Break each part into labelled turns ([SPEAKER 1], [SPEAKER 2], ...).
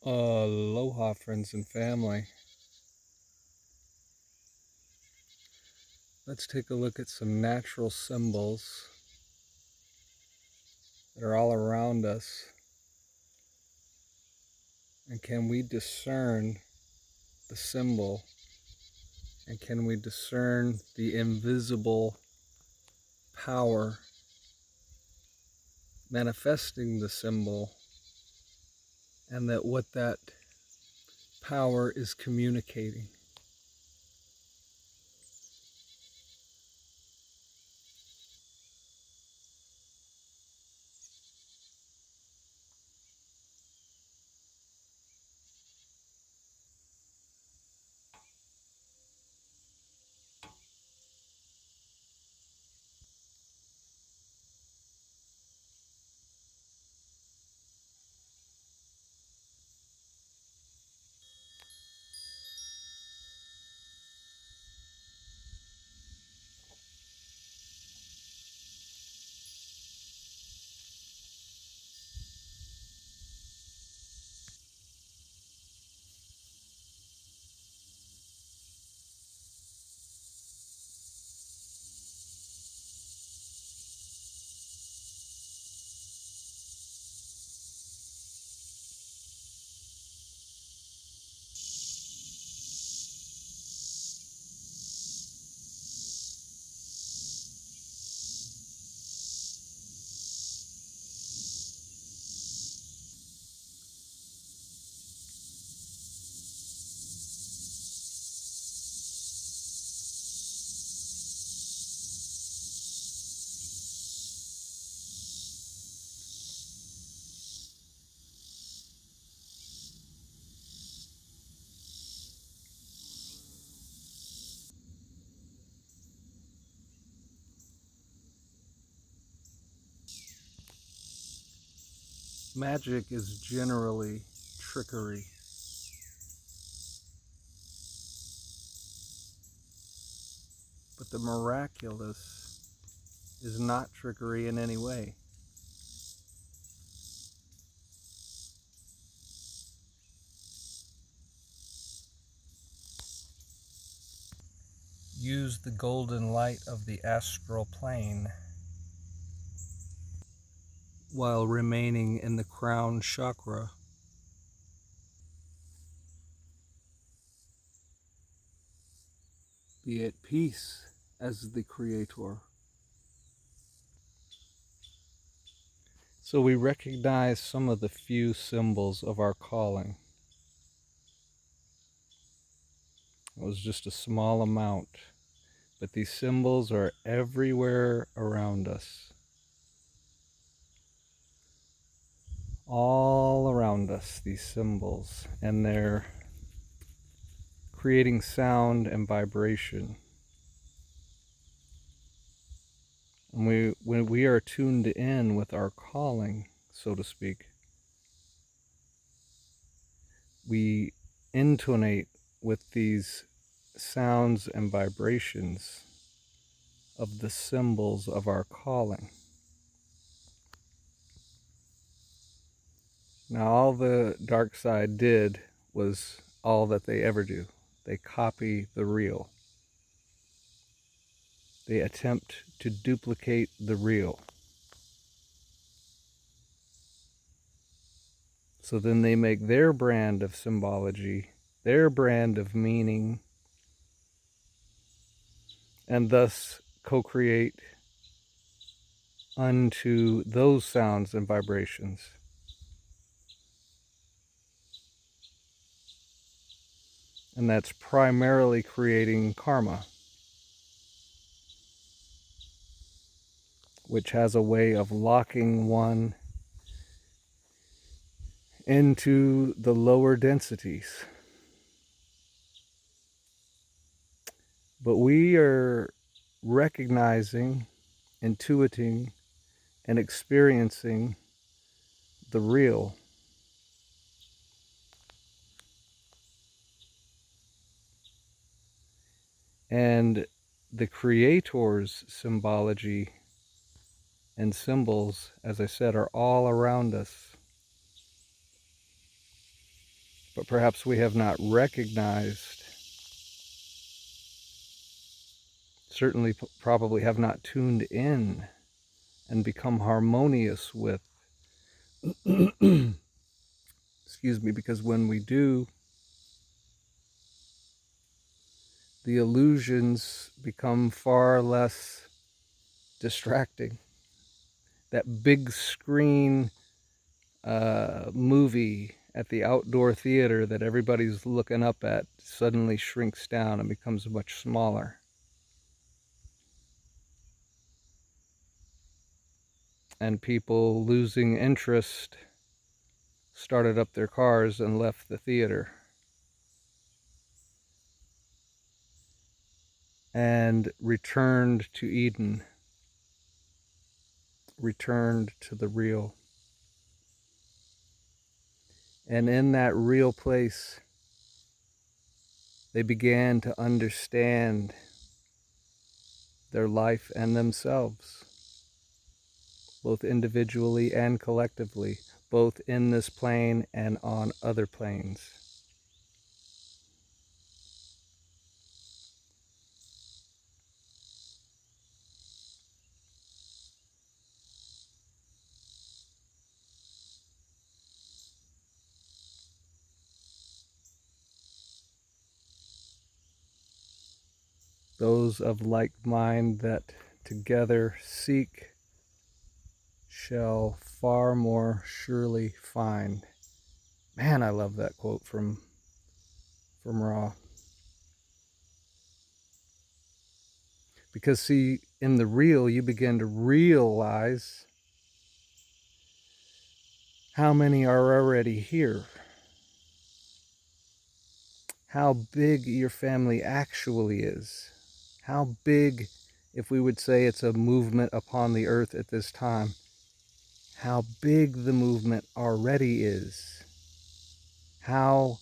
[SPEAKER 1] Aloha, friends and family. Let's take a look at some natural symbols that are all around us. And can we discern the symbol? And can we discern the invisible power manifesting the symbol? And that what that power is communicating? Magic is generally trickery. But the miraculous is not trickery in any way. Use the golden light of the astral plane while remaining in the crown chakra. Be at peace as the creator. So we recognize some of the few symbols of our calling. It was just a small amount, but these symbols are everywhere around us. All around us, these symbols, and they're creating sound and vibration. And when we are tuned in with our calling, so to speak, we intonate with these sounds and vibrations of the symbols of our calling. Now, all the dark side did was all that they ever do. They copy the real. They attempt to duplicate the real. So then they make their brand of symbology, their brand of meaning, and thus co-create unto those sounds and vibrations. And that's primarily creating karma, which has a way of locking one into the lower densities. But we are recognizing, intuiting, and experiencing the real. And the Creator's symbology and symbols, as I said, are all around us. but perhaps we have not recognized, certainly probably have not tuned in and become harmonious with. Excuse me, because when we do, the illusions become far less distracting. That big screen movie at the outdoor theater that everybody's looking up at suddenly shrinks down and becomes much smaller. And people losing interest started up their cars and left the theater. And returned to Eden, returned to the real. And in that real place, they began to understand their life and themselves, both individually and collectively, both in this plane and on other planes. Those of like mind that together seek shall far more surely find. Man, I love that quote from Ra. Because see, in the real, you begin to realize how many are already here, how big your family actually is, how big, if we would say it's a movement upon the earth at this time, how big the movement already is, how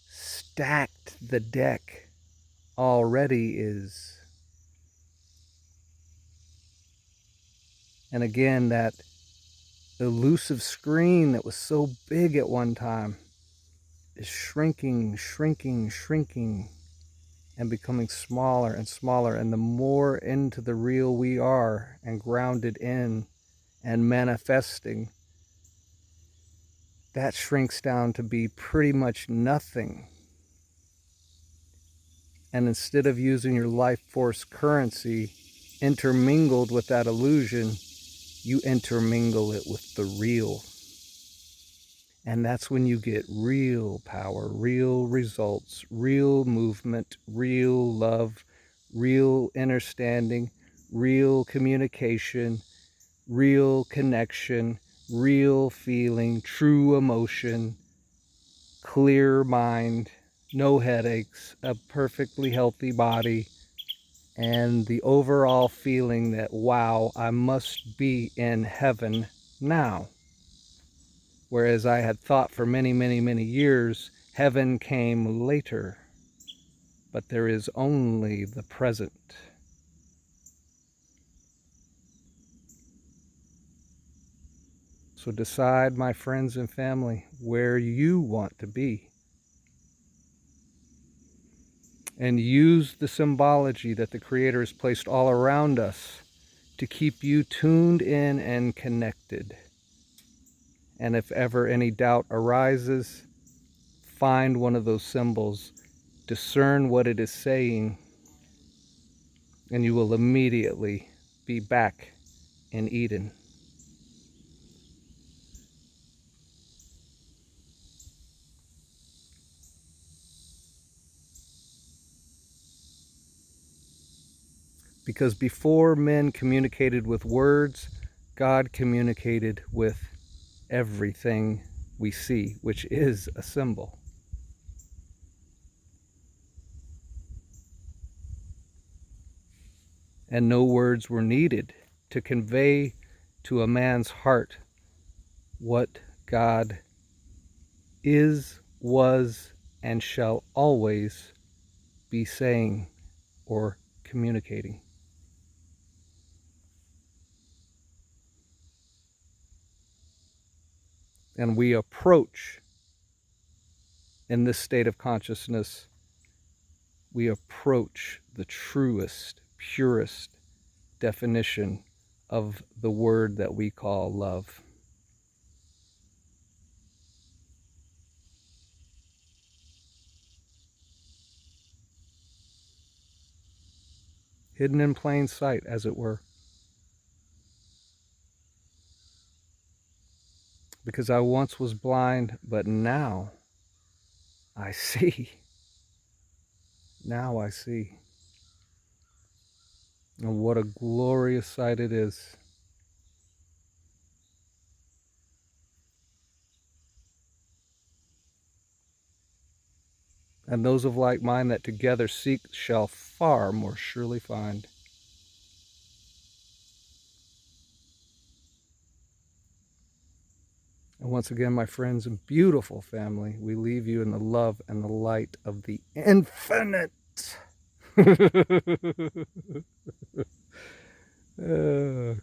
[SPEAKER 1] stacked the deck already is. And again, that elusive screen that was so big at one time is shrinking, shrinking, shrinking, and becoming smaller and smaller. And the more into the real we are and grounded in and manifesting, that shrinks down to be pretty much nothing. And instead of using your life force currency intermingled with that illusion, you intermingle it with the real. And that's when you get real power, real results, real movement, real love, real understanding, real communication, real connection, real feeling, true emotion, clear mind, no headaches, a perfectly healthy body, and the overall feeling that, wow, I must be in heaven now. Whereas I had thought for many, many, many years, heaven came later. But there is only the present. So decide, my friends and family, where you want to be. And use the symbology that the Creator has placed all around us to keep you tuned in and connected. And if ever any doubt arises, find one of those symbols, discern what it is saying, and you will immediately be back in Eden. Because before men communicated with words, God communicated with everything we see, which is a symbol. And no words were needed to convey to a man's heart what God is, was, and shall always be saying or communicating. And we approach In this state of consciousness, we approach the truest, purest definition of the word that we call love. Hidden in plain sight, as it were. Because I once was blind, but now I see. Now I see. And what a glorious sight it is. And those of like mind that together seek shall far more surely find. And once again, my friends and beautiful family, we leave you in the love and the light of the infinite.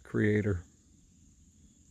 [SPEAKER 1] Creator.